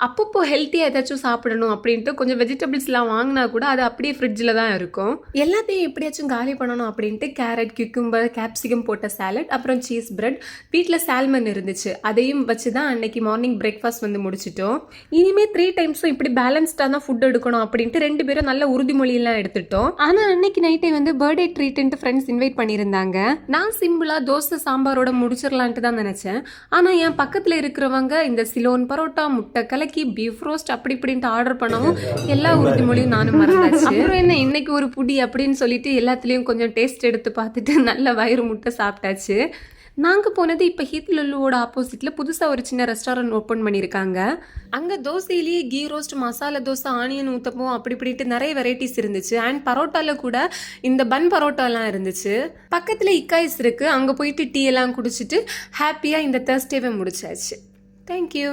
அப்பப்போ ஹெல்த்தியாக ஏதாச்சும் சாப்பிடணும் அப்படின்ட்டு கொஞ்சம் வெஜிடபிள்ஸ்லாம் வாங்கினா கூட அது அப்படியே ஃப்ரிட்ஜில் தான் இருக்கும். எல்லாத்தையும் எப்படியாச்சும் காலி பண்ணணும் அப்படின்ட்டு கேரட், கியூக்கும்பர், கேப்சிகம் போட்ட சாலட், அப்புறம் சீஸ் பிரெட், வீட்டில் சால்மன் இருந்துச்சு, அதையும் வச்சு தான் அன்னைக்கு மார்னிங் பிரேக்ஃபாஸ்ட் வந்து முடிச்சிட்டோம். இனிமேல் 3 டைம்ஸும் இப்படி பேலன்ஸ்டாக தான் ஃபுட் எடுக்கணும் அப்படின்ட்டு 2 பேரும் நல்ல உறுதிமொழியெல்லாம் எடுத்துட்டோம். ஆனால் அன்னைக்கு நைட்டே வந்து பர்த்டே ட்ரீட்டுன்ட்டு ஃப்ரெண்ட்ஸ் இன்வைட் பண்ணியிருந்தாங்க. நான் சிம்பிளாக தோசை சாம்பாரோட முடிச்சிடலான்ட்டு தான் நினச்சேன். ஆனால் என் பக்கத்தில் இருக்கிறவங்க இந்த சிலோன் பரோட்டா, முட்டை கலக்கி, பீஃப் ரோஸ்ட் அப்படி இப்படின்ட்டு ஆர்டர் பண்ணவும் எல்லா உறுதிமொழியும் நானும் மறந்தாச்சு. அப்புறம் என்ன இன்னைக்கு ஒரு புடி அப்படின்னு சொல்லிட்டு எல்லாத்துலேயும் கொஞ்சம் டேஸ்ட் எடுத்து பார்த்துட்டு நல்ல வயிறு முட்டை சாப்பிட்டாச்சு. நாங்கள் போனது இப்போ ஹீத் லுல்லுவோட ஆப்போசிட்டில் புதுசாக ஒரு சின்ன ரெஸ்டாரண்ட் ஓப்பன் பண்ணியிருக்காங்க. அங்கே தோசையிலேயே ghee roast, masala dosa, onion uttapam அப்படி இப்படிட்டு நிறைய வெரைட்டிஸ் இருந்துச்சு. அண்ட் பரோட்டாவில் கூட இந்த பன் பரோட்டாலாம் இருந்துச்சு. பக்கத்தில் இக்காய்ஸ் இருக்குது, அங்கே போயிட்டு டீ எல்லாம் குடிச்சிட்டு ஹாப்பியாக இந்த தேர்ஸ்டேவை முடிச்சாச்சு. தேங்க்யூ.